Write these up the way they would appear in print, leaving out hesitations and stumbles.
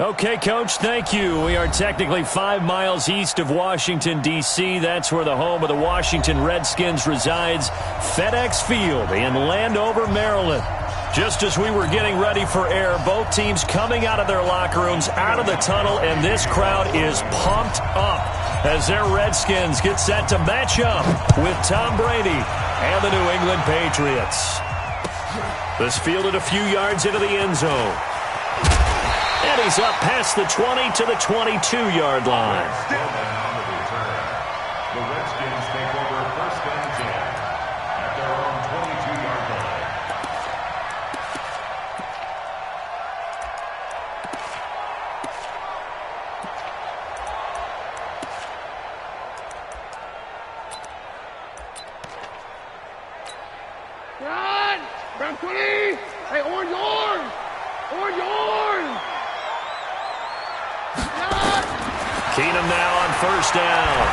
Okay, Coach, thank you. We are technically 5 miles east of Washington, D.C. That's where the home of the Washington Redskins resides, FedEx Field in Landover, Maryland. Just as we were getting ready for air, both teams coming out of their locker rooms, out of the tunnel, and this crowd is pumped up as their Redskins get set to match up with Tom Brady and the New England Patriots. This fielded a few yards into the end zone. And he's up past the 20 to the 22-yard line. The Redskins take over first and 10 at their own 22-yard line. Run! Round 20! Hey, orange, orange! Orange, orange! Keenum now on first down.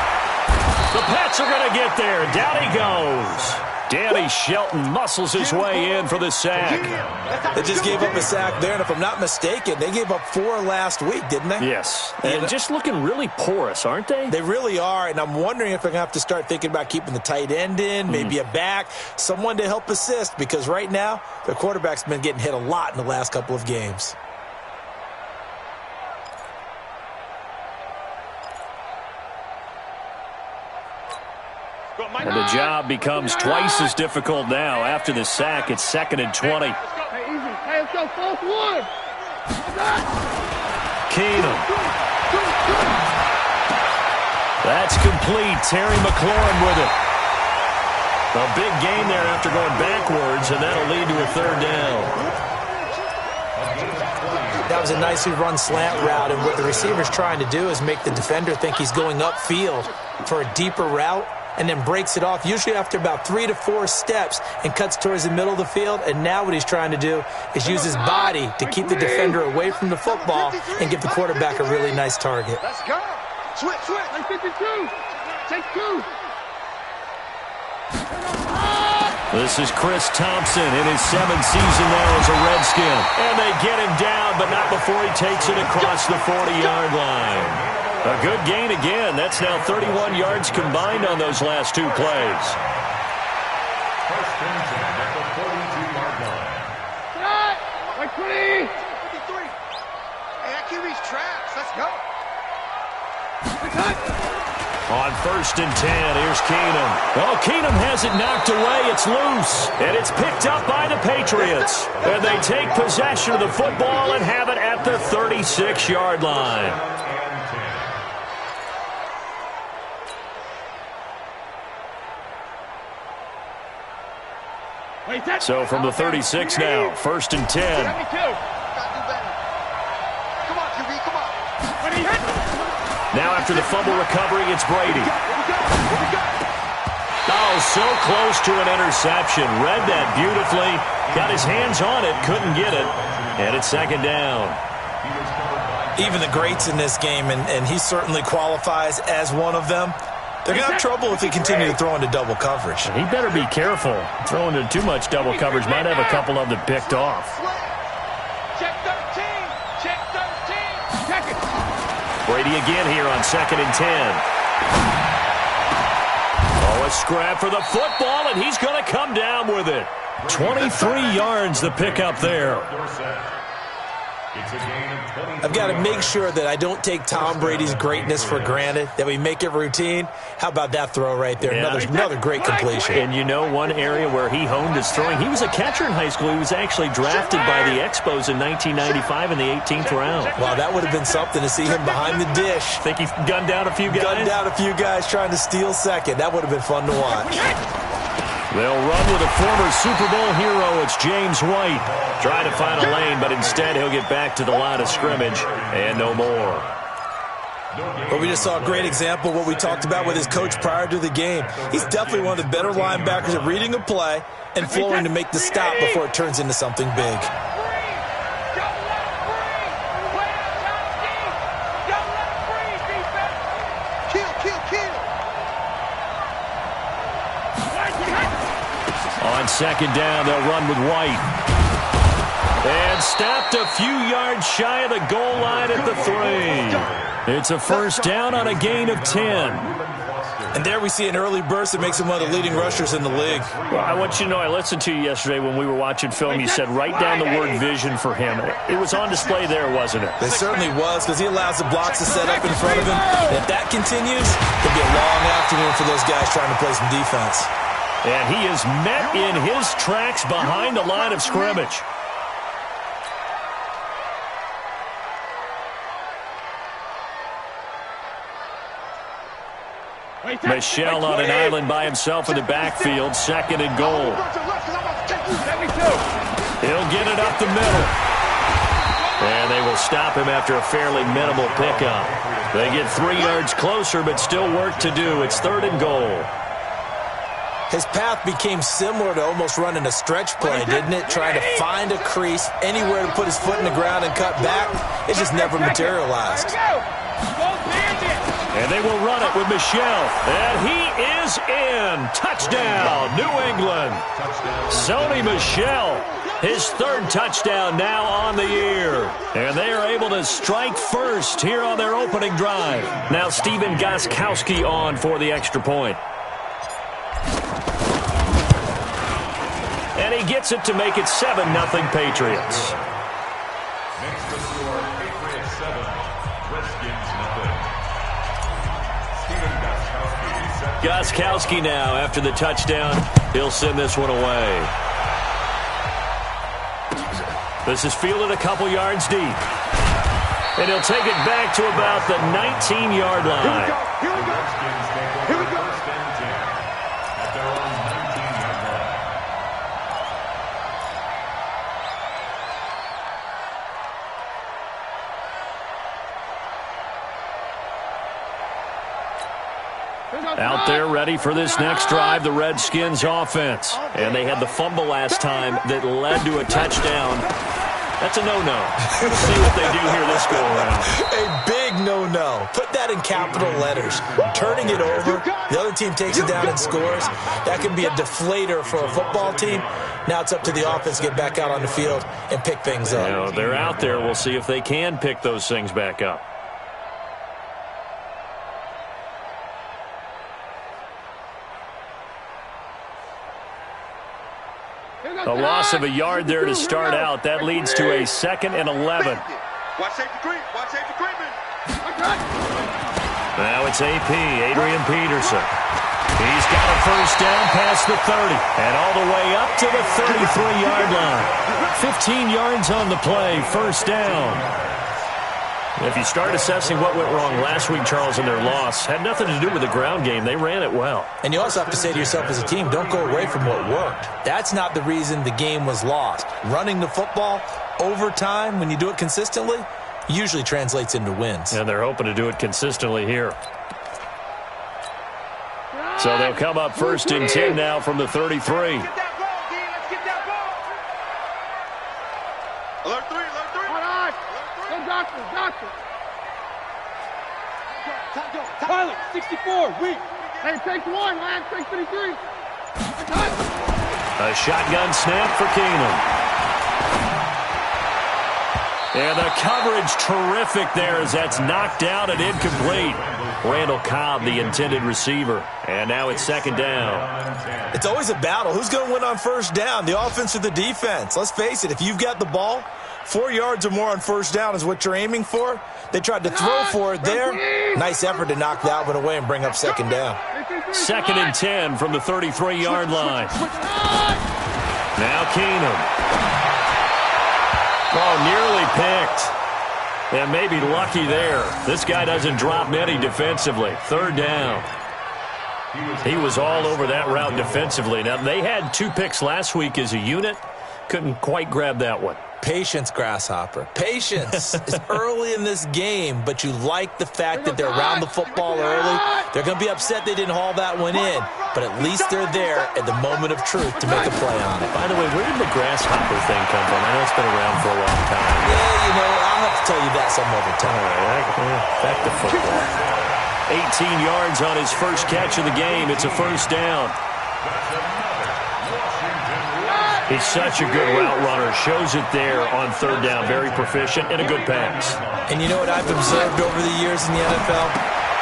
The Pats are going to get there. Down he goes. Danny Shelton muscles his way in for the sack. They just gave up a sack there, and if I'm not mistaken, they gave up 4 last week, didn't they? Yes. And just looking really porous, aren't they? They really are, and I'm wondering if they're going to have to start thinking about keeping the tight end in, maybe a back, someone to help assist, because right now, their quarterback's been getting hit a lot in the last couple of games. And the job becomes twice as difficult now. After the sack, it's 2nd and 20. Hey, easy. Hey, let's go. 4th one. Keenum. That's complete. Terry McLaurin with it. A big gain there after going backwards, and that'll lead to a 3rd down. That was a nicely run slant route, and what the receiver's trying to do is make the defender think he's going upfield for a deeper route, and then breaks it off, usually after about 3 to 4 steps, and cuts towards the middle of the field. And now what he's trying to do is use his body to keep the defender away from the football and give the quarterback a really nice target. Let's go. Switch. Let's 52. Take 2. This is Chris Thompson in his 7th season now as a Redskin. And they get him down, but not before he takes it across the 40-yard line. A good gain again. That's now 31 yards combined on those last 2 plays. First and 10 at the 42-yard line. Like 20. 53. Hey, that QB's traps. Let's go. On first and 10, here's Keenum. Oh, Keenum has it knocked away. It's loose. And it's picked up by the Patriots. And they take possession of the football and have it at the 36-yard line. So from the 36 now, first and 10. Come on, QB, come on. Now after the fumble recovery, it's Brady. Oh, so close to an interception. Read that beautifully. Got his hands on it, couldn't get it. And it's 2nd down. Even the greats in this game, and he certainly qualifies as one of them, they're going to have trouble if he continue to throw into double coverage. He better be careful. Throwing into too much double coverage might have a couple of them picked off. Check 13. Check 13. Check it. Brady again here on 2nd and 10. Oh, a scrap for the football, and he's going to come down with it. 23 yards the pickup there. I've got to make sure that I don't take Tom Brady's greatness for granted, that we make it routine. How about that throw right there? Yeah. Another great completion. And you know one area where he honed his throwing? He was a catcher in high school. He was actually drafted by the Expos in 1995 in the 18th round. Wow, that would have been something to see him behind the dish. Think he gunned down a few guys? Gunned down a few guys trying to steal second. That would have been fun to watch. They'll run with a former Super Bowl hero. It's James White. Trying to find a lane, but instead he'll get back to the line of scrimmage and no more. But we just saw a great example of what we talked about with his coach prior to the game. He's definitely one of the better linebackers at reading a play and flowing to make the stop before it turns into something big. On 2nd down, they'll run with White. And stopped a few yards shy of the goal line at the 3. It's a first down on a gain of 10. And there we see an early burst that makes him one of the leading rushers in the league. Well, I want you to know, I listened to you yesterday when we were watching film. You said write down the word vision for him. It was on display there, wasn't it? It certainly was, because he allows the blocks to set up in front of him. And if that continues, it'll be a long afternoon for those guys trying to play some defense. And he is met in his tracks behind the line of scrimmage. Michelle on an island by himself in the backfield, 2nd and goal. He'll get it up the middle. And they will stop him after a fairly minimal pickup. They get 3 yards closer, but still work to do. It's 3rd and goal. His path became similar to almost running a stretch play, didn't it? Trying to find a crease, anywhere to put his foot in the ground and cut back. It just never materialized. And they will run it with Michelle. And he is in. Touchdown, New England. Sony Michel, his 3rd touchdown now on the year. And they are able to strike first here on their opening drive. Now Steven Gostkowski on for the extra point. And he gets it to make it 7-0 Patriots. Next to score, Patriots 7, Redskins 0. Steven Gostkowski now after the touchdown. He'll send this one away. This is fielded a couple yards deep. And he'll take it back to about the 19-yard line. Here we go. Here we go. First and 10 at their own 19-yard line. Out there ready for this next drive, the Redskins offense. And they had the fumble last time that led to a touchdown. That's a no-no. We'll see what they do here this go-around. A big no-no. Put that in capital letters. Turning it over, the other team takes it down and scores. That can be a deflator for a football team. Now it's up to the offense to get back out on the field and pick things up. You know, they're out there. We'll see if they can pick those things back up. A loss of a yard there to start out. That leads to a 2nd and 11. Watch safety creep. Watch safety creeping. Now it's AP, Adrian Peterson. He's got a first down past the 30 and all the way up to the 33-yard line. 15 yards on the play, first down. If you start assessing what went wrong last week, Charles, in their loss, had nothing to do with the ground game. They ran it well. And you also have to say to yourself as a team, don't go away from what worked. That's not the reason the game was lost. Running the football over time, when you do it consistently, usually translates into wins. And they're hoping to do it consistently here. So they'll come up 1st and 10 now from the 33. Let's get that ball, Alert 3. All right. Go doctor. Tyler, 64, weak. Hey, take 1, man. Take 33. A shotgun snap for Keenum. And the coverage terrific there as that's knocked out and incomplete. Randall Cobb, the intended receiver. And now it's 2nd down. It's always a battle. Who's going to win on first down, the offense or the defense? Let's face it, if you've got the ball, 4 yards or more on first down is what you're aiming for. They tried to throw for it there. Nice effort to knock that one away and bring up 2nd down. 2nd and 10 from the 33-yard line. Now Keenum. Oh, nearly picked. And maybe lucky there. This guy doesn't drop many defensively. 3rd down. He was all over that route defensively. Now, they had 2 picks last week as a unit. Couldn't quite grab that one. Patience, Grasshopper. Patience is early in this game, but you like the fact that they're around the football early. They're going to be upset they didn't haul that one in, but at least they're there at the moment of truth to make a play on it. By the way, where did the Grasshopper thing come from? I know it's been around for a long time. Yeah, you know, I'll have to tell you that some other time. All right, back to football. 18 yards on his first catch of the game. It's a first down. He's such a good route runner. Shows it there on third down. Very proficient and a good pass. And you know what I've observed over the years in the NFL?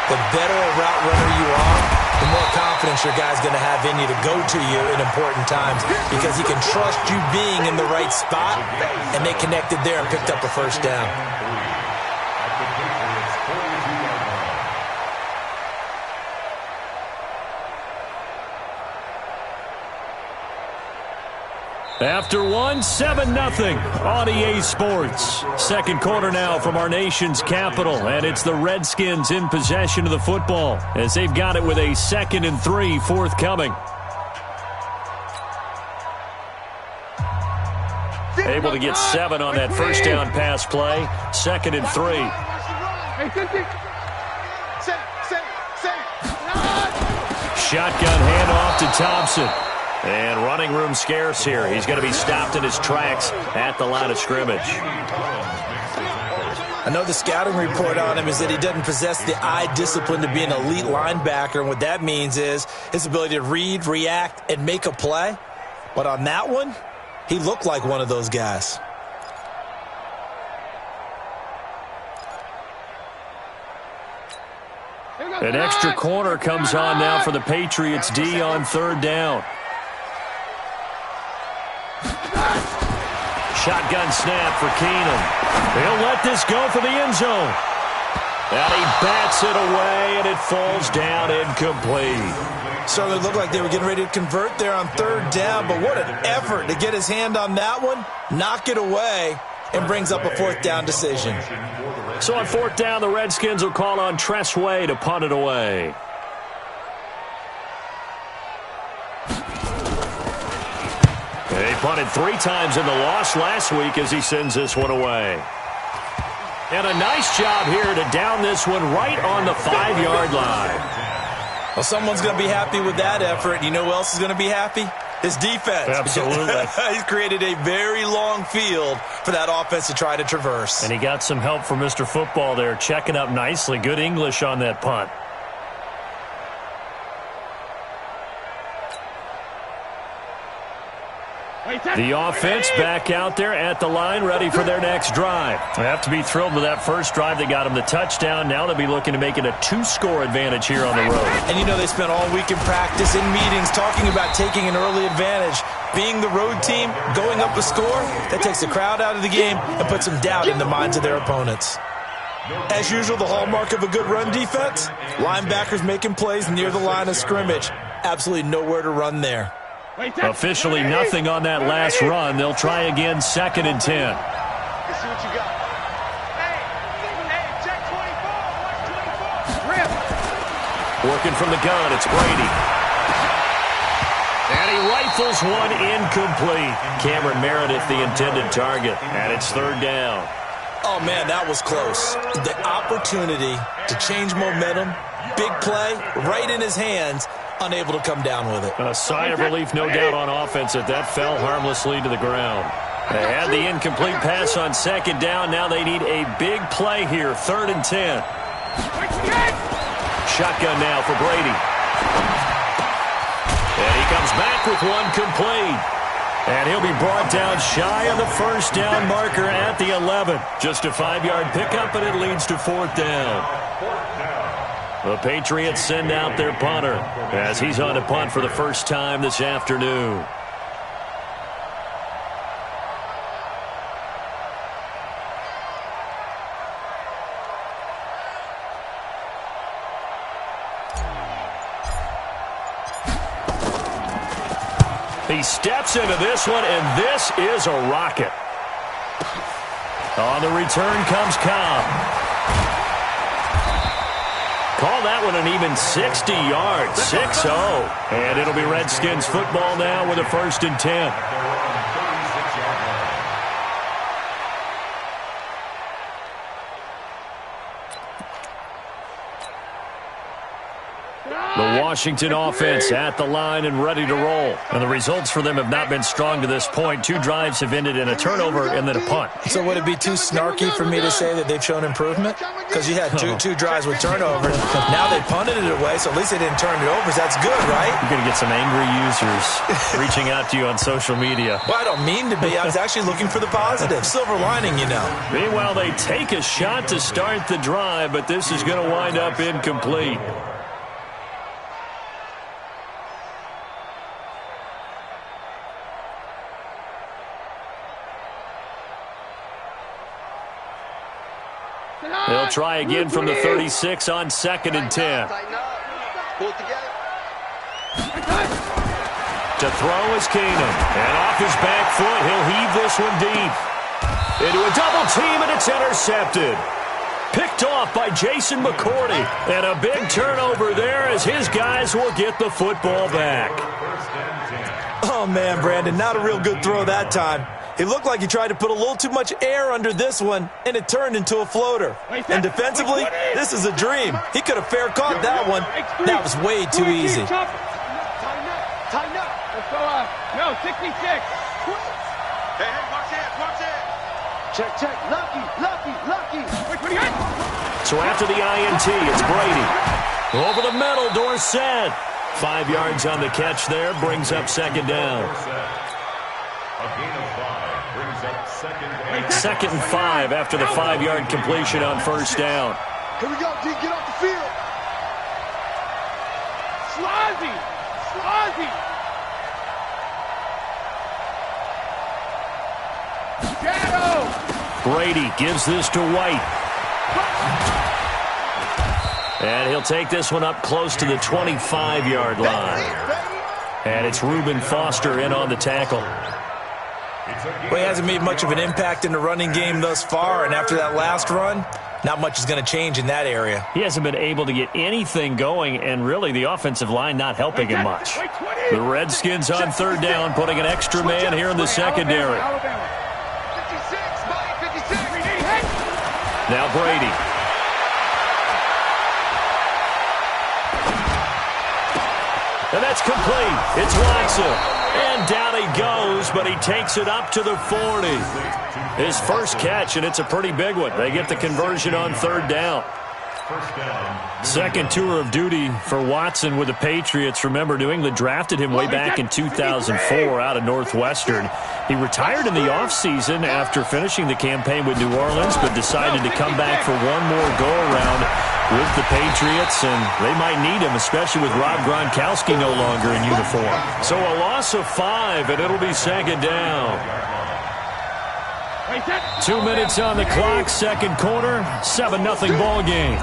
The better a route runner you are, the more confidence your guy's going to have in you to go to you in important times because he can trust you being in the right spot, and they connected there and picked up a first down. After one, 7-0 on EA Sports. Second quarter now from our nation's capital, and it's the Redskins in possession of the football as they've got it with a 2nd and 3 forthcoming. Able to get 7 on that first down pass play. 2nd and 3. Shotgun handoff to Thompson. And running room scarce here. He's going to be stopped in his tracks at the line of scrimmage. I know the scouting report on him is that he doesn't possess the eye discipline to be an elite linebacker, and what that means is his ability to read, react, and make a play. But on that one, he looked like one of those guys. An extra corner comes on now for the Patriots D on third down. Shotgun snap for Keenum. He'll let this go for the end zone. And he bats it away, and it falls down incomplete. Certainly looked like they were getting ready to convert there on third down, but what an effort to get his hand on that one, knock it away, and brings up a fourth down decision. So on fourth down, the Redskins will call on Tress Way to punt it away. He punted 3 times in the loss last week as he sends this one away. And a nice job here to down this one right on the 5-yard line. Well, someone's going to be happy with that effort. You know who else is going to be happy? His defense. Absolutely. He's created a very long field for that offense to try to traverse. And he got some help from Mr. Football there, checking up nicely. Good English on that punt. The offense back out there at the line, ready for their next drive. They have to be thrilled with that first drive. They got them the touchdown. Now they'll be looking to make it a 2-score advantage here on the road. And you know they spent all week in practice, in meetings, talking about taking an early advantage. Being the road team, going up a score, that takes the crowd out of the game and puts some doubt in the minds of their opponents. As usual, the hallmark of a good run defense, linebackers making plays near the line of scrimmage. Absolutely nowhere to run there. Officially nothing on that last run. They'll try again, 2nd and 10. Let's see what you got. Hey, check 24. Watch 24. Working from the gun, it's Brady. And he rifles one incomplete. Cameron Meredith, the intended target. And it's third down. Oh, man, that was close. The opportunity to change momentum, big play, right in his hands, unable to come down with it. A sigh of relief, no doubt, on offense that fell harmlessly to the ground. They had the incomplete pass on second down. Now they need a big play here, 3rd and 10. Shotgun now for Brady. And he comes back with one complete. And he'll be brought down shy of the first down marker at the 11. Just a 5-yard pickup, and it leads to 4th down. The Patriots send out their punter as he's on to punt for the first time this afternoon. He steps into this one, and this is a rocket. On the return comes Cobb. Call that one an even 60 yards, 6-0. And it'll be Redskins football now with a 1st and 10. The The Washington offense at the line and ready to roll. And the results for them have not been strong to this point. 2 drives have ended in a turnover and then a punt. So would it be too snarky for me to say that they've shown improvement? Because you had two drives with turnovers. Now they punted it away, so at least they didn't turn it over. That's good, right? You're going to get some angry users reaching out to you on social media. Well, I don't mean to be. I was actually looking for the positive. Silver lining, you know. Meanwhile, they take a shot to start the drive, but this is going to wind up incomplete. They'll try again from the 36 on 2nd and 10. To throw is Keenan. And off his back foot, he'll heave this one deep. Into a double team, and it's intercepted. Picked off by Jason McCourty. And a big turnover there as his guys will get the football back. Oh, man, Brandon, not a real good throw that time. It looked like he tried to put a little too much air under this one, and it turned into a floater. And defensively, this is a dream. He could have fair caught that one. That was way too easy. Tighten up. Let's go up. No, 66. Hey, watch it. Check. Lucky. So after the INT, it's Brady. Over the middle, Dorsett. 5 yards on the catch there, brings up 2nd down. A gain of 5 brings up 2nd and 2nd and 5 after the 5-yard completion on 1st down. Here we go, D. Get off the field. Slazzy. Shadow. Brady gives this to White. And he'll take this one up close to the 25-yard line. And it's Reuben Foster in on the tackle. Well, he hasn't made much of an impact in the running game thus far, and after that last run, not much is going to change in that area. He hasn't been able to get anything going, and really the offensive line not helping him much. The Redskins on 3rd down, putting an extra man here in the secondary. 56. Now Brady. And that's complete. It's Watson. And down he goes, but he takes it up to the 40. His first catch, and it's a pretty big one. They get the conversion on 3rd down. Second tour of duty for Watson with the Patriots. Remember, New England drafted him way back in 2004 out of Northwestern. He retired in the offseason after finishing the campaign with New Orleans, but decided to come back for one more go-around with the Patriots, and they might need him, especially with Rob Gronkowski no longer in uniform. So a loss of 5, and it'll be 2nd down. 2 minutes on the clock, 2nd quarter, 7-0 ball game.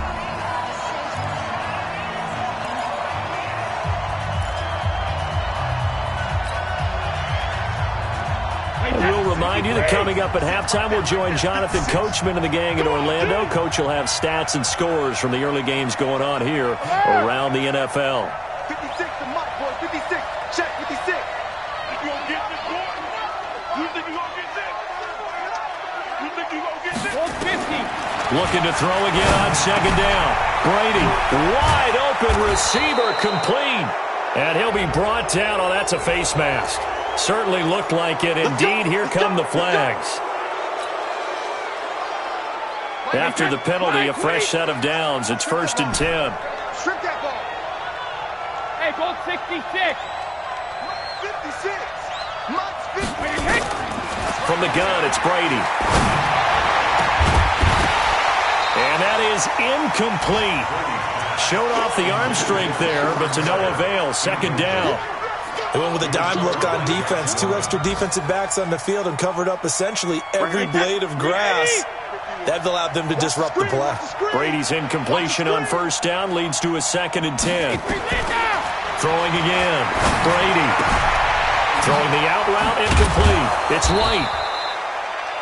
We'll remind you that coming up at halftime, we'll join Jonathan Coachman and the gang in Orlando. Coach will have stats and scores from the early games going on here around the NFL. 56 to Mike, boy. 56. Check 56. You gonna get this, boy? You think you gonna get this? You think you gonna get this? 50. Looking to throw again on 2nd down. Brady, wide open receiver, complete. And he'll be brought down. Oh, that's a face mask. Certainly looked like it. Indeed, here come the flags. After the penalty, a fresh set of downs. It's 1st and 10. Strip that ball. Hey, ball 66. 56. Mike's 50. From the gun, it's Brady. And that is incomplete. Showed off the arm strength there, but to no avail. 2nd down. They went with a dime look on defense. 2 extra defensive backs on the field and covered up essentially every blade of grass. That allowed them to disrupt the play. Brady's incompletion on 1st down leads to a 2nd and 10. Throwing again. Brady. Throwing the out route, incomplete. It's White.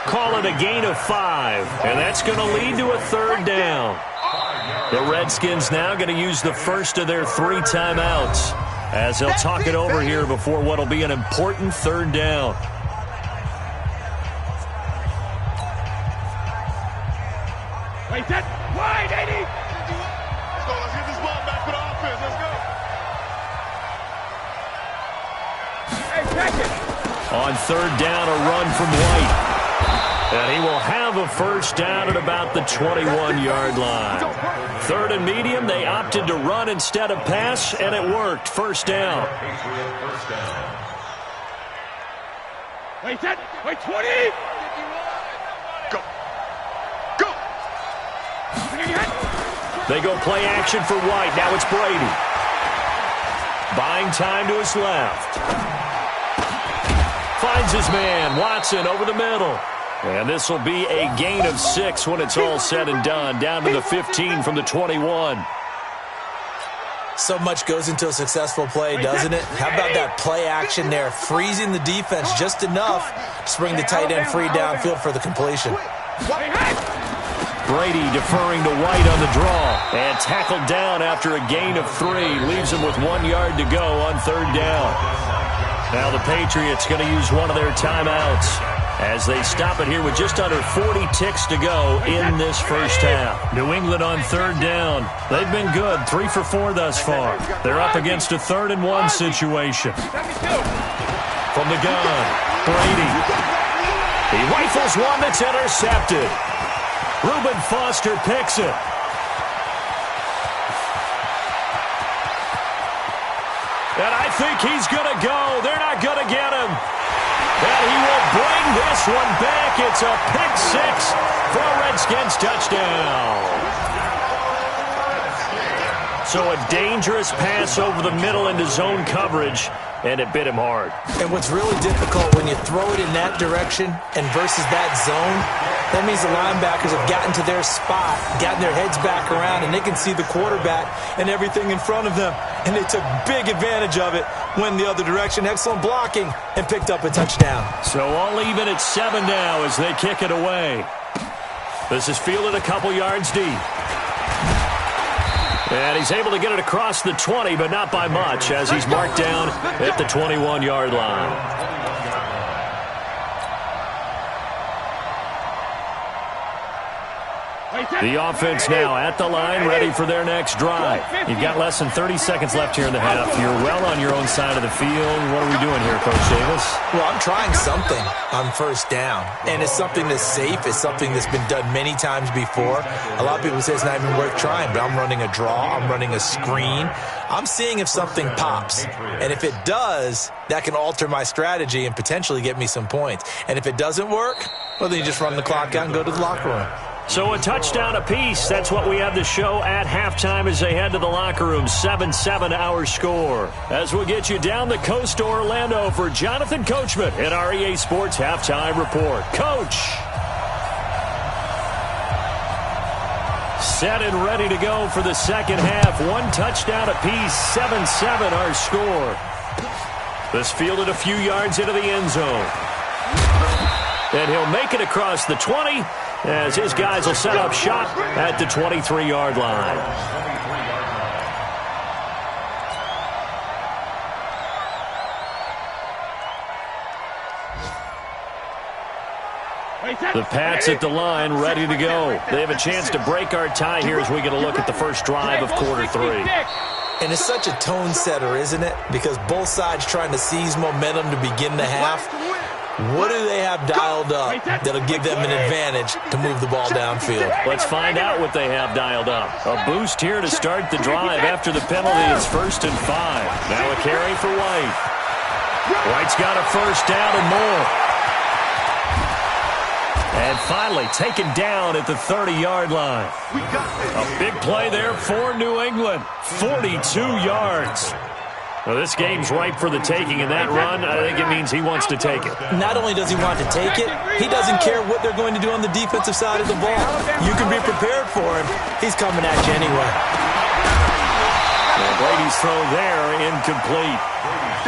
Call it a gain of 5. And that's going to lead to a 3rd down. The Redskins now going to use the first of their 3 timeouts as they'll talk it over here before what will be an important 3rd down. Wait, that wide, 80. Let's go. Let's get this ball back for the offense. Let's go. On third down, a run from White. And he will have a first down at about the 21-yard line. Third and medium, they opted to run instead of pass, and it worked. First down. Wait, 20. Go. Go. They go play action for White. Now it's Brady. Buying time to his left. Finds his man, Watson, over the middle. And this will be a gain of 6 when it's all said and done. Down to the 15 from the 21. So much goes into a successful play, doesn't it? How about that play action there, freezing the defense just enough to bring the tight end free downfield for the completion. Brady deferring to White on the draw. And tackled down after a gain of 3. Leaves him with 1 yard to go on third down. Now the Patriots going to use one of their timeouts as they stop it here with just under 40 ticks to go in this first half. New England on third down. They've been good, 3 for 4 thus far. They're up against a 3rd-and-1 situation. From the gun, Brady. He rifles one that's intercepted. Reuben Foster picks it. And I think he's going to go. They're not going to get him. And he will bring this one back. It's a pick 6 for a Redskins touchdown. So a dangerous pass over the middle into zone coverage, and it bit him hard. And what's really difficult when you throw it in that direction and versus that zone, that means the linebackers have gotten to their spot, gotten their heads back around, and they can see the quarterback and everything in front of them. And they took big advantage of it, went the other direction, excellent blocking, and picked up a touchdown. So all even at 7 now as they kick it away. This is fielded a couple yards deep. And he's able to get it across the 20, but not by much, as he's marked down at the 21-yard line. The offense now at the line, ready for their next drive. You've got less than 30 seconds left here in the half. You're well on your own side of the field. What are we doing here, Coach Davis? Well, I'm trying something on first down, and it's something that's safe. It's something that's been done many times before. A lot of people say it's not even worth trying, but I'm running a draw. I'm running a screen. I'm seeing if something pops, and if it does, that can alter my strategy and potentially get me some points. And if it doesn't work, well, then you just run the clock out and go to the locker room. So a touchdown apiece. That's what we have to show at halftime as they head to the locker room. 7-7 our score. As we'll get you down the coast to Orlando for Jonathan Coachman at our EA Sports Halftime Report. Coach. Set and ready to go for the second half. 1 touchdown apiece. 7-7 our score. This fielded a few yards into the end zone. And he'll make it across the 20 as his guys will set up shop at the 23-yard line. The Pats at the line, ready to go. They have a chance to break our tie here as we get a look at the first drive of quarter 3. And it's such a tone setter, isn't it? Because both sides trying to seize momentum to begin the half. What do they have dialed up that'll give them an advantage to move the ball downfield? Let's find out what they have dialed up. A boost here to start the drive after the penalty. It's 1st and 5. Now a carry for White. White's got a first down and more. And finally taken down at the 30-yard line. A big play there for New England. 42 yards. Well, this game's ripe for the taking, and that run, I think it means he wants to take it. Not only does he want to take it, he doesn't care what they're going to do on the defensive side of the ball. You can be prepared for him. He's coming at you anyway. And Brady's throw there, incomplete.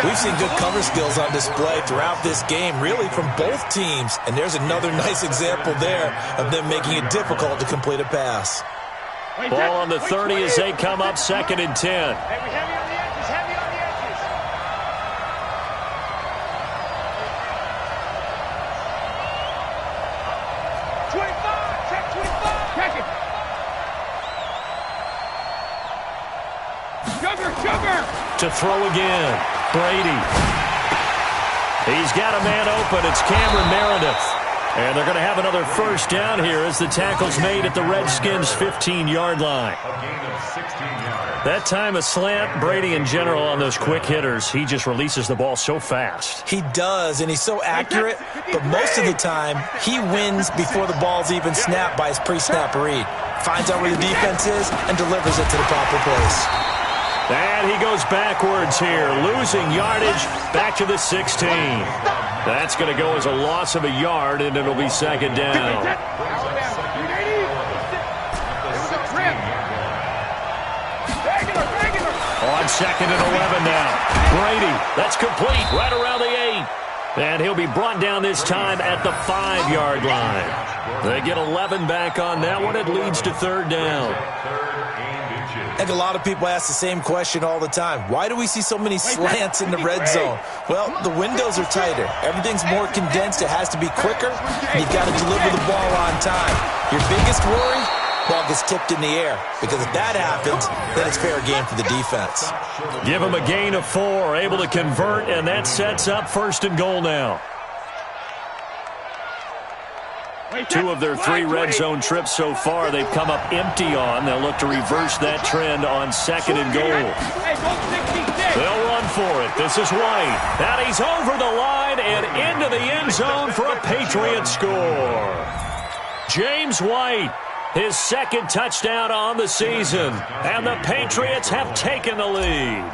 We've seen good cover skills on display throughout this game, really from both teams. And there's another nice example there of them making it difficult to complete a pass. Ball on the 30 as they come up 2nd and 10. To throw again, Brady. He's got a man open. It's Cameron Meredith. And they're going to have another first down here as the tackle's made at the Redskins' 15-yard line. A gain of 16 yards. That time a slant. Brady in general on those quick hitters, he just releases the ball so fast. He does, and he's so accurate, but most of the time he wins before the ball's even snapped by his pre-snap read. Finds out where the defense is and delivers it to the proper place. And he goes backwards here, losing yardage back to the 16. That's going to go as a loss of a yard, and it'll be second down. On second and 11 now. Brady, that's complete, right around the 8. And he'll be brought down this time at the 5-yard line. They get 11 back on that one. It leads to third down. I think a lot of people ask the same question all the time. Why do we see so many slants in the red zone? Well, the windows are tighter. Everything's more condensed. It has to be quicker, and you've got to deliver the ball on time. Your biggest worry? Ball gets tipped in the air, because if that happens, then it's fair game for the defense. Give him a gain of 4, able to convert, and that sets up first and goal now. 2 of their 3 red zone trips so far they've come up empty on. They'll look to reverse that trend on second and goal. They'll run for it. This is White. And he's over the line and into the end zone for a Patriot score. James White, his second touchdown on the season. And the Patriots have taken the lead.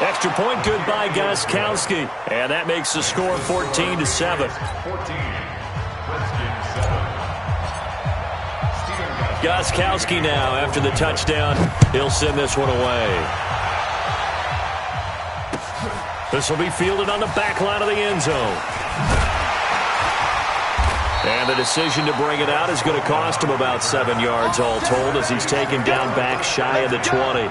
Extra point good by Gostkowski. And that makes the score 14-7. 14. Gostkowski now after the touchdown. He'll send this one away. This will be fielded on the back line of the end zone. And the decision to bring it out is going to cost him about 7 yards all told as he's taken down back shy of the 20.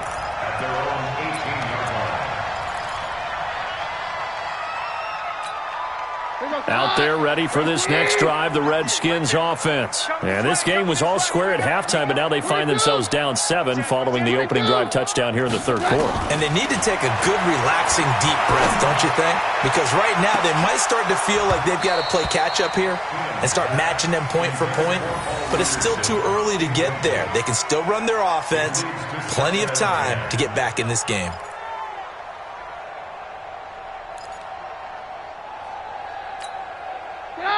Out there ready for this next drive, the Redskins offense. And this game was all square at halftime, but now they find themselves down 7 following the opening drive touchdown here in the third quarter. And they need to take a good, relaxing, deep breath, don't you think? Because right now they might start to feel like they've got to play catch-up here and start matching them point for point. But it's still too early to get there. They can still run their offense. Plenty of time to get back in this game.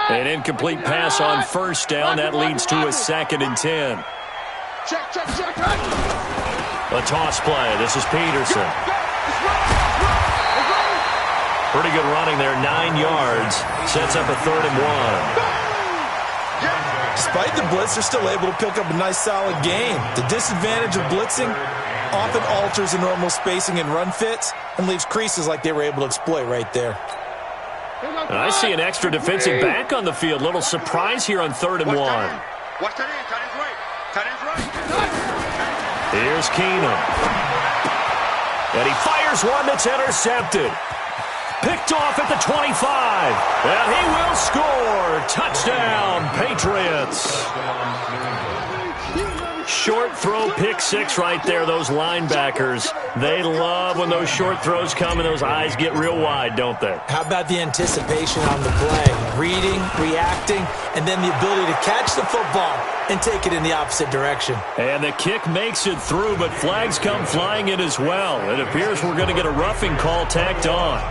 An incomplete pass on first down. That leads to a 2nd and 10. A toss play. This is Peterson. Pretty good running there. 9 yards. Sets up a 3rd and 1. Despite the blitz, they're still able to pick up a nice, solid gain. The disadvantage of blitzing often alters the normal spacing and run fits and leaves creases like they were able to exploit right there. And I see an extra defensive back on the field. Little surprise here on 3rd and 1. Watch that in. Tight end's right. Tight end's right. Here's Keenum. And he fires one that's intercepted. Picked off at the 25. And he will score. Touchdown, Patriots. Short throw, pick 6 right there. Those linebackers, they love when those short throws come and those eyes get real wide, don't they? How about the anticipation on the play? Reading, reacting, and then the ability to catch the football and take it in the opposite direction. And the kick makes it through, but flags come flying in as well. It appears we're going to get a roughing call tacked on.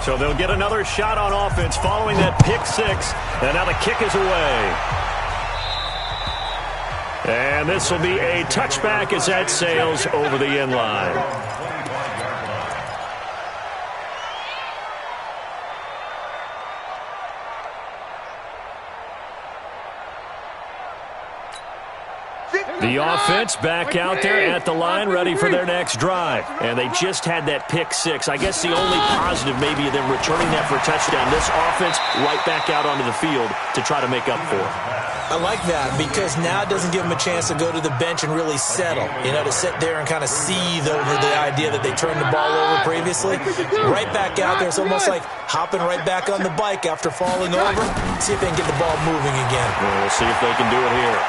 So they'll get another shot on offense following that pick 6. And now the kick is away. And this will be a touchback as that sails over the end line. The offense back out there at the line, ready for their next drive. And they just had that pick six. I guess the only positive maybe of them returning that for a touchdown. This offense right back out onto the field to try to make up for it. I like that because now it doesn't give them a chance to go to the bench and really settle, to sit there and kind of seethe over the idea that they turned the ball over previously. Right back out there. It's almost like hopping right back on the bike after falling over. See if they can get the ball moving again. We'll see if they can do it here.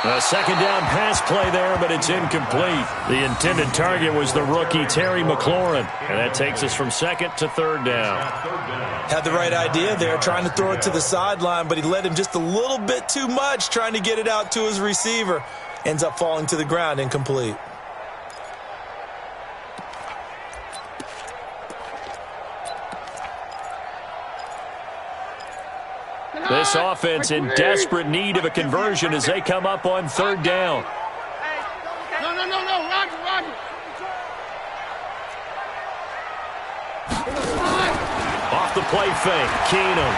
A second down pass play there, but it's incomplete. The intended target was the rookie Terry McLaurin, and that takes us from second to third down. Had the right idea there, trying to throw it to the sideline, but he led him just a little bit too much, trying to get it out to his receiver. Ends up falling to the ground, incomplete. This offense in desperate need of a conversion as they come up on third down. No, Roger. Off the play fake, Keenum.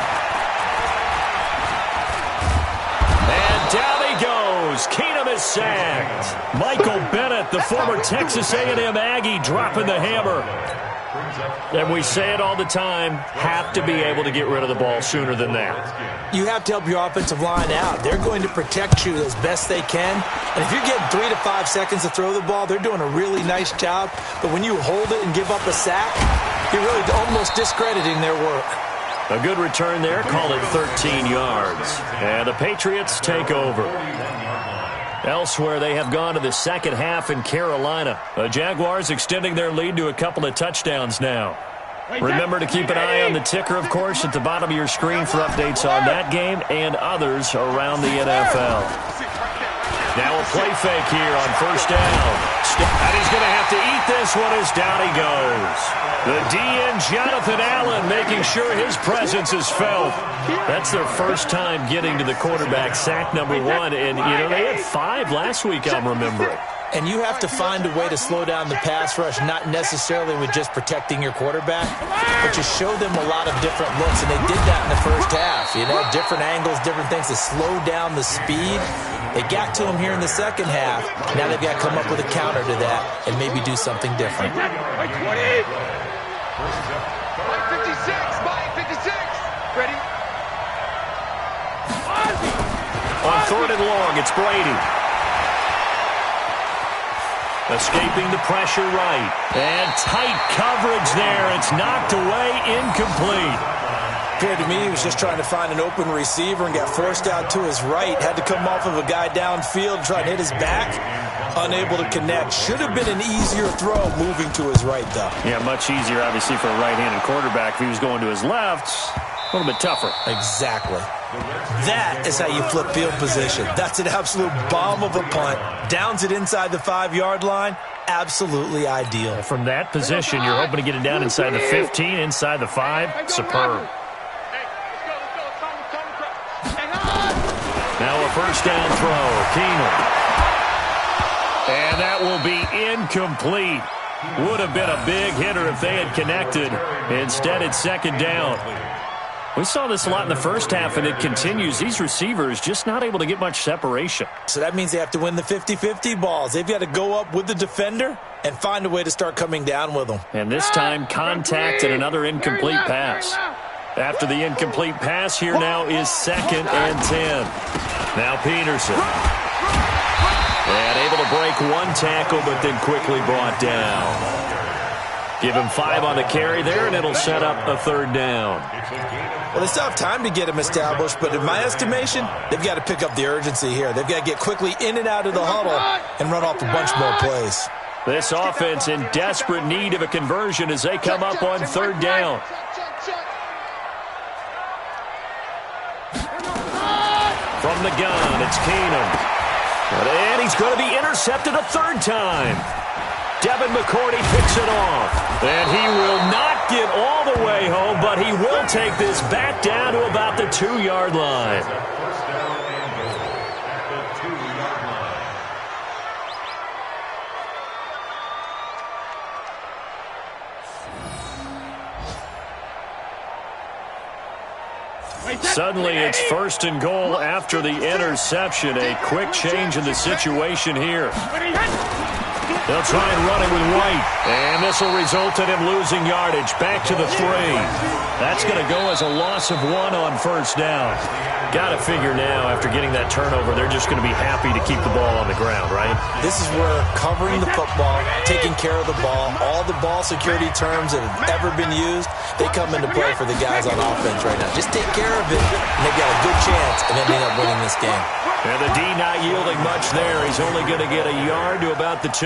And down he goes. Keenum is sacked. Michael Bennett, the former Texas A&M Aggie, dropping the hammer. And we say it all the time, have to be able to get rid of the ball sooner than that. You have to help your offensive line out. They're going to protect you as best they can. And if you're getting 3 to 5 seconds to throw the ball, they're doing a really nice job. But when you hold it and give up a sack, you're really almost discrediting their work. A good return there, call it 13 yards. And the Patriots take over. Elsewhere, they have gone to the second half in Carolina. The Jaguars extending their lead to a couple of touchdowns now. Remember to keep an eye on the ticker, of course, at the bottom of your screen for updates on that game and others around the NFL. Now a play fake here on first down. And he's going to have to eat this one as down he goes. The DN, Jonathan Allen, making sure his presence is felt. That's their first time getting to the quarterback, sack number 1. And, they had 5 last week, I'm remembering. And you have to find a way to slow down the pass rush, not necessarily with just protecting your quarterback, but you show them a lot of different looks, and they did that in the first half. Different angles, different things to slow down the speed. They got to him here in the second half. Now they've got to come up with a counter to that and maybe do something different. 56, 56. Ready? On third and long, it's Brady. Escaping the pressure right. And tight coverage there. It's knocked away, incomplete. Appeared to me he was just trying to find an open receiver and got forced out to his right. Had to come off of a guy downfield, try to hit his back. Unable to connect. Should have been an easier throw moving to his right, though. Yeah, much easier, obviously, for a right-handed quarterback. If he was going to his left, a little bit tougher. Exactly. That is how you flip field position. That's an absolute bomb of a punt. Downs it inside the 5-yard line. Absolutely ideal. From that position, you're hoping to get it down inside the 15, inside the 5. Superb. Now a first down throw. Keenum. And that will be incomplete. Would have been a big hitter if they had connected. Instead, it's second down. We saw this a lot in the first half, and it continues. These receivers just not able to get much separation. So that means they have to win the 50-50 balls. They've got to go up with the defender and find a way to start coming down with them. And this time, contact and another incomplete pass. After the incomplete pass, here now is 2nd and 10. Now Peterson. And able to break one tackle, but then quickly brought down. Give him 5 on the carry there, and it'll set up a third down. Well, they still have time to get him established, but in my estimation, they've got to pick up the urgency here. They've got to get quickly in and out of the huddle and run off a bunch more plays. This offense in desperate need of a conversion as they come up on third down. From the gun, it's Keenum. And he's going to be intercepted a third time. Devin McCourty picks it off. And he will not get all the way home, but he will take this back down to about the 2-yard line. First down and goal at the 2-yard line. Suddenly it's 1st and goal after the interception. A quick change in the situation here. They'll try and run it with White. And this will result in him losing yardage. Back to the 3. That's going to go as a loss of 1 on 1st down. Got to figure now, after getting that turnover, they're just going to be happy to keep the ball on the ground, right? This is where covering the football, taking care of the ball, all the ball security terms that have ever been used, they come into play for the guys on offense right now. Just take care of it, and they've got a good chance of ending up winning this game. And the D not yielding much there. He's only going to get a yard to about the 2.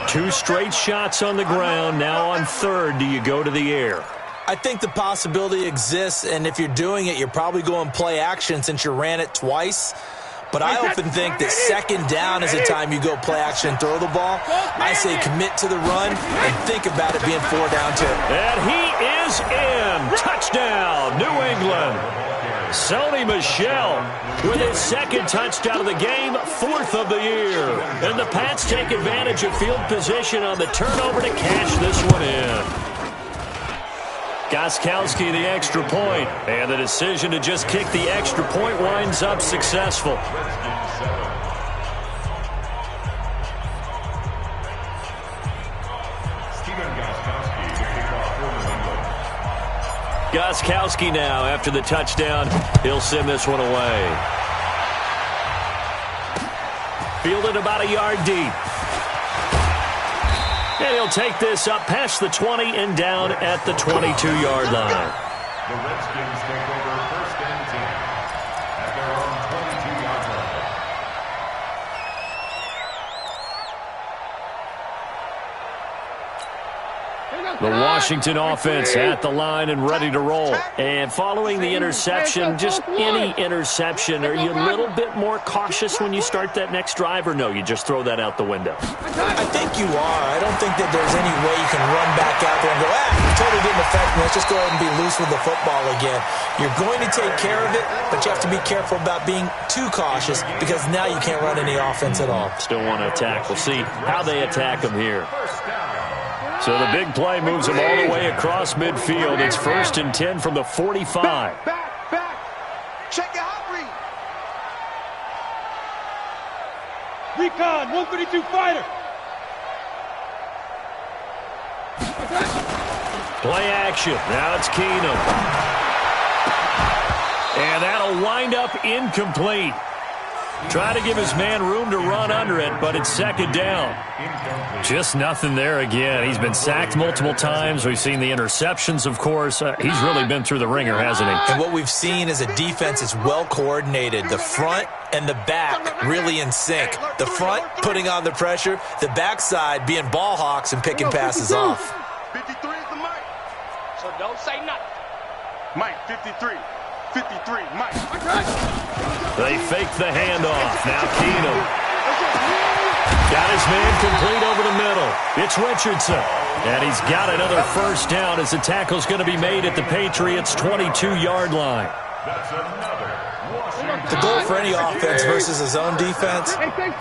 2 straight shots on the ground. Now on 3rd, do you go to the air? I think the possibility exists, and if you're doing it, you're probably going play action since you ran it twice. But I often think that 2nd down is the time you go play action and throw the ball. I say commit to the run and think about it being 4 down 2. And he is in. Touchdown, New England. Sony Michel with his 2nd touchdown of the game, 4th of the year. And the Pats take advantage of field position on the turnover to cash this one in. Gostkowski the extra point, and the decision to just kick the extra point winds up successful. Gostkowski now after the touchdown. He'll send this one away. Fielded about a yard deep. And he'll take this up past the 20 and down at the 22-yard line. The Redskins take over 1st and 10 at their own 22-yard line. The Washington offense at the line and ready to roll. And following the interception, just any interception, are you a little bit more cautious when you start that next drive, or no, you just throw that out the window? I think you are. I don't think that there's any way you can run back out there and go, it totally didn't affect me. Let's just go ahead and be loose with the football again. You're going to take care of it, but you have to be careful about being too cautious because now you can't run any offense at all. Still want to attack. We'll see how they attack them here. So the big play moves them all the way across midfield. It's 1st and 10 from the 45. Back. Check your hot read. Recon, 132 fighter. Play action. Now it's Keenum. And that'll wind up incomplete. Try to give his man room to run under it, but it's 2nd down. Just nothing there again. He's been sacked multiple times. We've seen the interceptions, of course. He's really been through the ringer, hasn't he? And what we've seen is a defense that's well coordinated. The front and the back really in sync. The front putting on the pressure, the backside being ball hawks and picking passes off. 53 is the mic. So don't say nothing. Mike, 53. 53, Mike. They fake the handoff. Now Keenum. Got his man complete over the middle. It's Richardson. And he's got another 1st down as the tackle's going to be made at the Patriots' 22-yard line. That's another Washington. The goal for any offense versus a zone defense,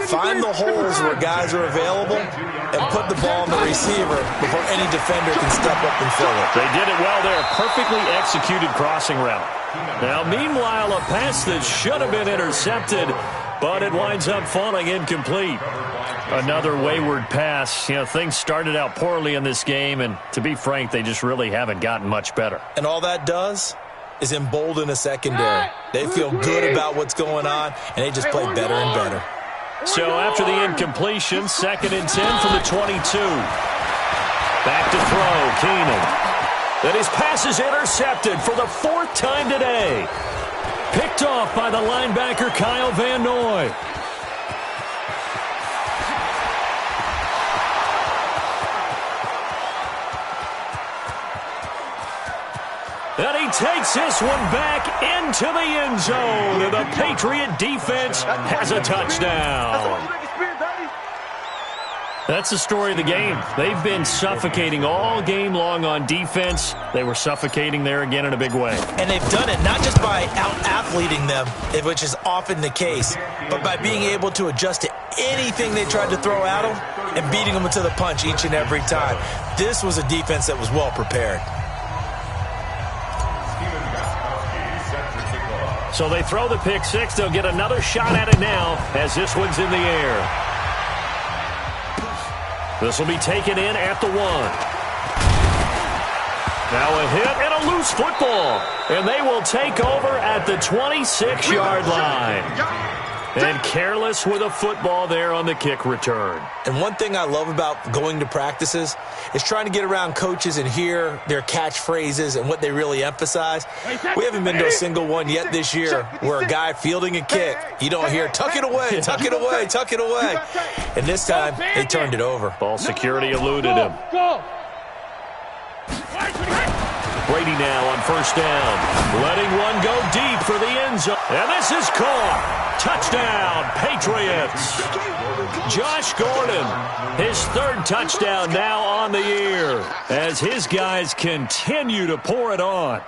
find the holes where guys are available and put the ball on the receiver before any defender can step up and fill it. They did it well there. Perfectly executed crossing route. Now, meanwhile, a pass that should have been intercepted, but it winds up falling incomplete. Another wayward pass. You know, things started out poorly in this game, and to be frank, they just really haven't gotten much better. And all that does is embolden a secondary. They feel good about what's going on, and they just play better and better. So after the incompletion, 2nd and 10 from the 22. Back to throw, Keenum. Then his pass is intercepted for the 4th time today. Picked off by the linebacker, Kyle Van Noy. And he takes this one back into the end zone. And the Patriot defense has a touchdown. That's the story of the game. They've been suffocating all game long on defense. They were suffocating there again in a big way. And they've done it not just by out-athleting them, which is often the case, but by being able to adjust to anything they tried to throw at them and beating them to the punch each and every time. This was a defense that was well prepared. So they throw the pick six. They'll get another shot at it now as this one's in the air. This will be taken in at the 1. Now a hit and a loose football. And they will take over at the 26-yard line. And careless with a football there on the kick return. And one thing I love about going to practices is trying to get around coaches and hear their catchphrases and what they really emphasize. We haven't been to a single one yet this year where a guy fielding a kick, you don't hear, tuck it away, tuck it away, tuck it away. And this time, they turned it over. Ball security eluded him. Brady now on first down. Letting one go deep for the end zone. And this is caught. Touchdown, Patriots. Josh Gordon, his 3rd touchdown now on the year as his guys continue to pour it on.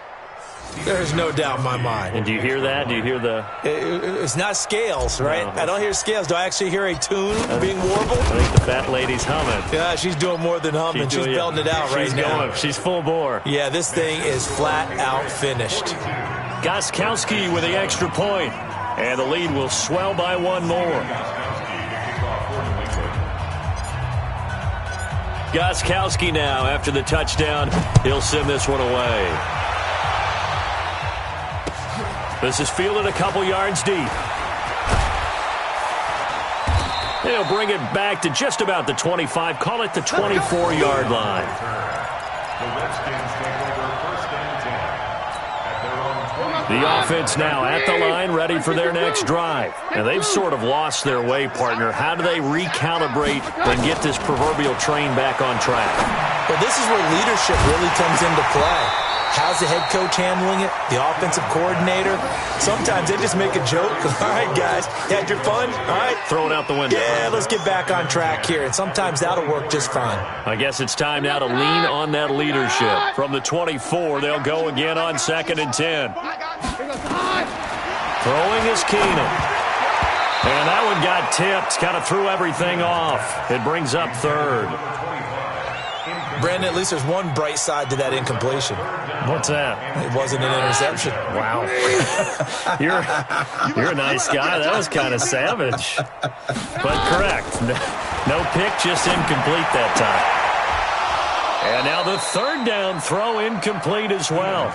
There's no doubt in my mind. And do you hear that? Do you hear the... It's not scales, right? No. I don't hear scales. Do I actually hear a tune being warbled? I think the fat lady's humming. Yeah, she's doing more than humming. She's belting it out right now. She's full bore. Yeah, this thing is flat out finished. Gostkowski with the extra point. And the lead will swell by one more. Gostkowski now after the touchdown. He'll send this one away. This is fielded a couple yards deep. He'll bring it back to just about the 25. Call it the 24-yard line. The Redskins take over first and 10 at their own 20. The offense now at the line, ready for their next drive. And they've sort of lost their way, partner. How do they recalibrate and get this proverbial train back on track? Well, this is where leadership really comes into play. How's the head coach handling it? The offensive coordinator? Sometimes they just make a joke. All right, guys, you had your fun? All right. Throw it out the window. Yeah, let's get back on track here. And sometimes that'll work just fine. I guess it's time now to lean on that leadership. From the 24, they'll go again on 2nd and 10. Throwing is Keenum. And that one got tipped. Kind of threw everything off. It brings up 3rd. Brandon, at least there's one bright side to that incompletion. What's that? It wasn't an interception. Wow. You're a nice guy. That was kind of savage. But correct. No pick, just incomplete that time. And now the 3rd down throw incomplete as well.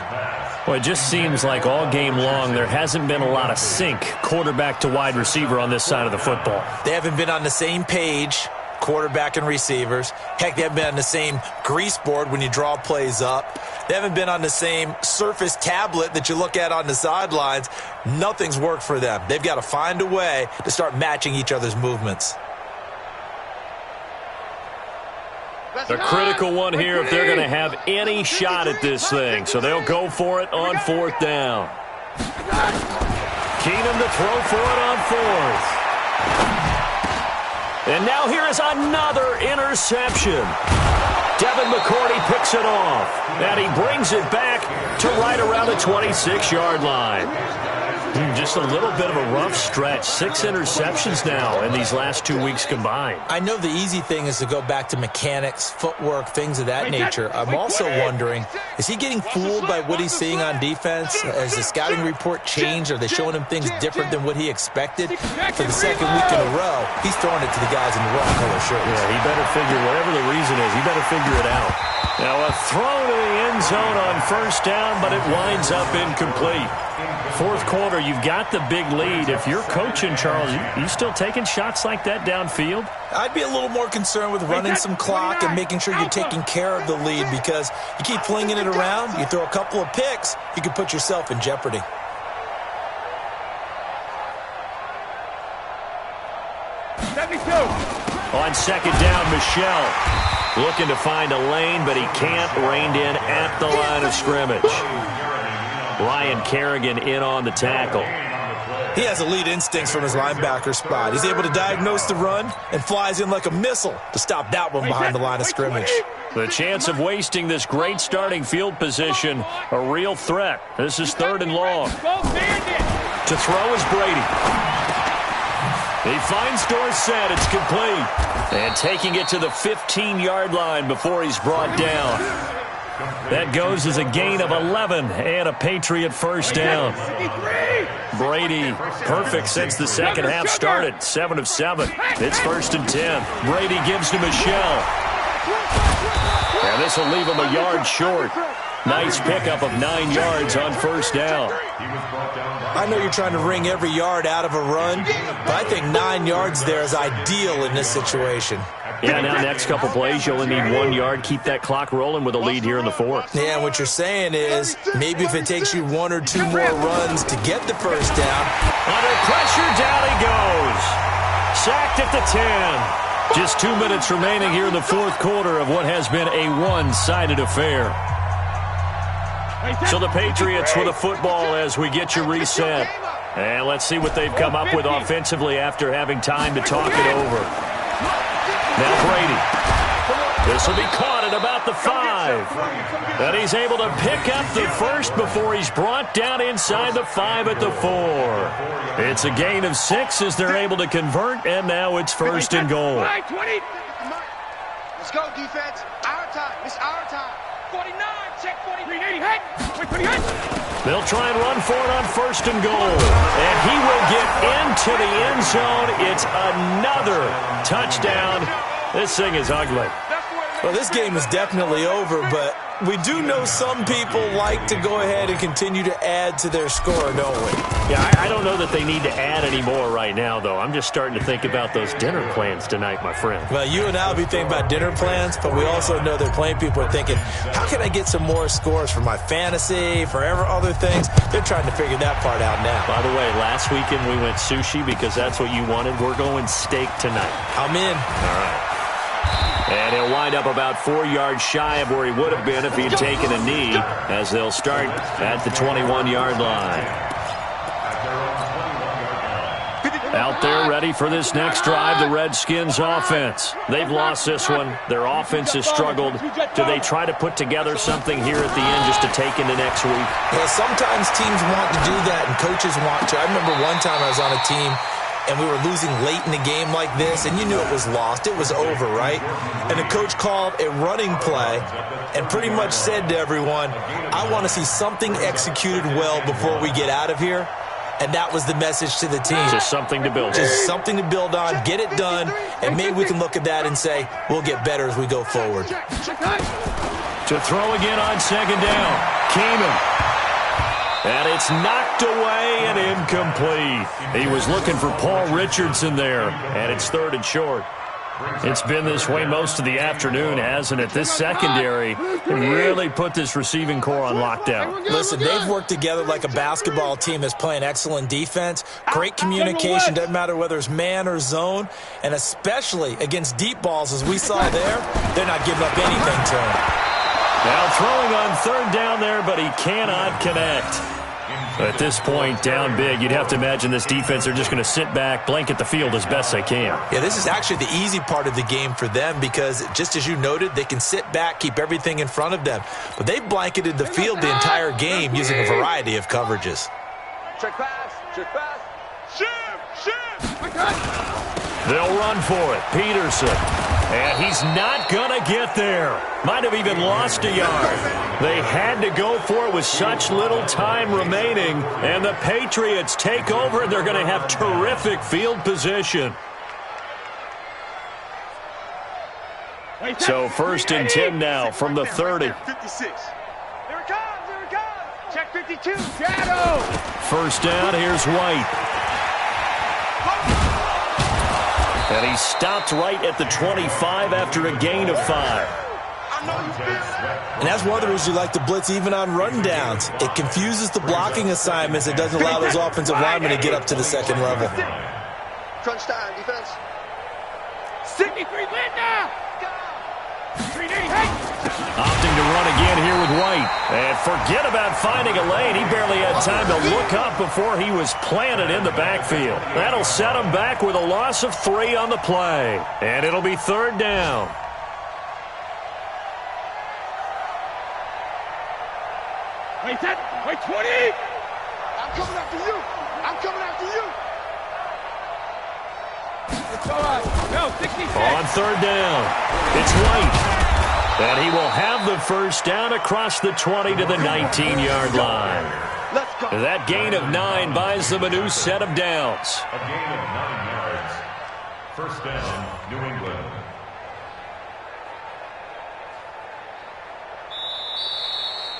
Well, it just seems like all game long there hasn't been a lot of sync quarterback to wide receiver on this side of the football. They haven't been on the same page, quarterback and receivers. Heck, they haven't been on the same grease board when you draw plays up. They haven't been on the same Surface tablet that you look at on the sidelines. Nothing's worked for them. They've got to find a way to start matching each other's movements. The critical one here if they're going to have any shot at this thing. So they'll go for it on 4th down. Keenum to throw for it on 4th. And now here is another interception. Devin McCourty picks it off. And he brings it back to right around the 26-yard line. Just a little bit of a rough stretch. 6 interceptions now in these last 2 weeks combined. I know the easy thing is to go back to mechanics, footwork, things of that nature. I'm also wondering, is he getting fooled by what he's seeing on defense? Has the scouting report changed? Are they showing him things different than what he expected? For the 2nd week in a row, he's throwing it to the guys in the wrong color shirts. Yeah, he better figure, whatever the reason is, he better figure it out. Now a throw to the end zone on 1st down, but it winds up incomplete. 4th quarter, you've got the big lead. If you're coaching, Charles, you still taking shots like that downfield? I'd be a little more concerned with running some clock and making sure you're taking care of the lead, because you keep flinging it around, you throw a couple of picks, you can put yourself in jeopardy. On 2nd down, Michelle looking to find a lane, but he can't. Reined in at the line of scrimmage. Ryan Kerrigan in on the tackle. He has elite instincts from his linebacker spot. He's able to diagnose the run and flies in like a missile to stop that one behind the line of scrimmage. The chance of wasting this great starting field position, a real threat. This is 3rd and long. To throw is Brady. He finds Dorsett. It's complete. And taking it to the 15-yard line before he's brought down. That goes as a gain of 11 and a Patriot 1st down. Brady, perfect since the second half started. 7 of 7. It's 1st and 10. Brady gives to Michelle. And this will leave him a yard short. Nice pickup of 9 yards on 1st down. I know you're trying to wring every yard out of a run, but I think 9 yards there is ideal in this situation. Yeah, now next couple plays, you only need 1 yard. Keep that clock rolling with a lead here in the 4th. Yeah, what you're saying is maybe if it takes you 1 or 2 more runs to get the 1st down. Under pressure, down he goes. Sacked at the 10. Just 2 minutes remaining here in the 4th quarter of what has been a one-sided affair. So the Patriots with a football as we get you reset. And let's see what they've come up with offensively after having time to talk it over. Now Brady. This will be caught at about the 5. And he's able to pick up the 1st before he's brought down inside the 5 at the 4. It's a gain of 6 as they're able to convert, and now it's 1st and goal. Let's go, defense. Our time. It's our time. 49. Check 43. They'll try and run for it on 1st and goal. And he will get into the end zone. It's another touchdown. This thing is ugly. Well, this game is definitely over, but we do know some people like to go ahead and continue to add to their score, don't we? Yeah, I don't know that they need to add any more right now, though. I'm just starting to think about those dinner plans tonight, my friend. Well, you and I will be thinking about dinner plans, but we also know that plenty of people are thinking, how can I get some more scores for my fantasy, for other things? They're trying to figure that part out now. By the way, last weekend we went sushi because that's what you wanted. We're going steak tonight. I'm in. All right. And he'll wind up about 4 yards shy of where he would have been if he had taken a knee, as they'll start at the 21-yard line. Out there ready for this next drive, the Redskins offense. They've lost this one. Their offense has struggled. Do they try to put together something here at the end just to take into next week? Yeah, sometimes teams want to do that and coaches want to. I remember one time I was on a team and we were losing late in the game like this, and you knew it was lost. It was over, right? And the coach called a running play and pretty much said to everyone, I want to see something executed well before we get out of here. And that was the message to the team. Just something to build on. Just something to build on, get it done, and maybe we can look at that and say, we'll get better as we go forward. To throw again on 2nd down. Keenum. And it's knocked away and incomplete. He was looking for Paul Richardson there, and it's 3rd and short. It's been this way most of the afternoon, hasn't it? This secondary really put this receiving core on lockdown. Listen, they've worked together like a basketball team that's playing excellent defense. Great communication, doesn't matter whether it's man or zone. And especially against deep balls, as we saw there, they're not giving up anything to him. Now throwing on 3rd down there, but he cannot connect. At this point, down big, you'd have to imagine this defense are just going to sit back, blanket the field as best they can. Yeah, this is actually the easy part of the game for them because, just as you noted, they can sit back, keep everything in front of them. But they've blanketed the field the entire game using a variety of coverages. Check pass. Check pass. Shift. They'll run for it. Peterson. And he's not going to get there. Might have even lost a yard. They had to go for it with such little time remaining. And the Patriots take over, and they're going to have terrific field position. So 1st and 10 now from the 30. 56. Here it comes. Check 52. Shadow. 1st down, here's White. And he stopped right at the 25 after a gain of 5. And that's one of the reasons you like to blitz even on rundowns. It confuses the blocking assignments. It doesn't allow those offensive linemen to get up to the 2nd level. Crunch time, defense. 63 Linda! Opting to run again here with White. And forget about finding a lane. He barely had time to look up before he was planted in the backfield. That'll set him back with a loss of 3 on the play. And it'll be 3rd down. Wait, 20! I'm coming after you. I'm coming after you. Let's go, no, 66. On 3rd down, it's White. And he will have the 1st down across the 20 to the 19-yard line. Let's go. That gain of 9 buys them a new set of downs. A gain of 9 yards. First down, New England.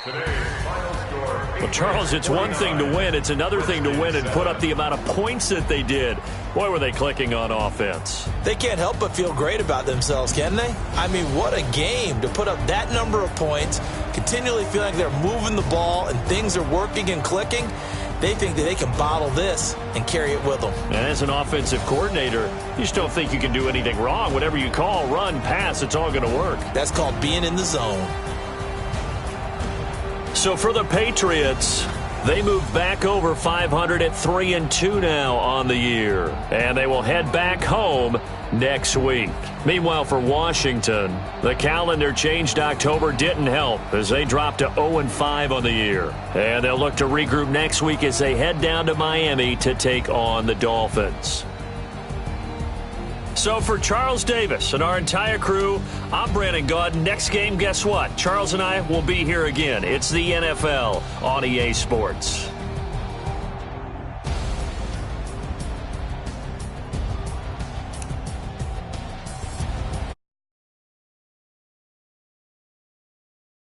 Today's final score. Well, Charles, it's one thing to win. It's another thing to win and put up the amount of points that they did. Boy, were they clicking on offense. They can't help but feel great about themselves, can they? I mean, what a game to put up that number of points, continually feeling like they're moving the ball and things are working and clicking. They think that they can bottle this and carry it with them. And as an offensive coordinator, you just don't think you can do anything wrong. Whatever you call, run, pass, it's all going to work. That's called being in the zone. So for the Patriots, they move back over 500 at 3-2 now on the year. And they will head back home next week. Meanwhile, for Washington, the calendar changed October didn't help as they dropped to 0-5 on the year. And they'll look to regroup next week as they head down to Miami to take on the Dolphins. So for Charles Davis and our entire crew, I'm Brandon Gaudin. Next game, guess what? Charles and I will be here again. It's the NFL on EA Sports.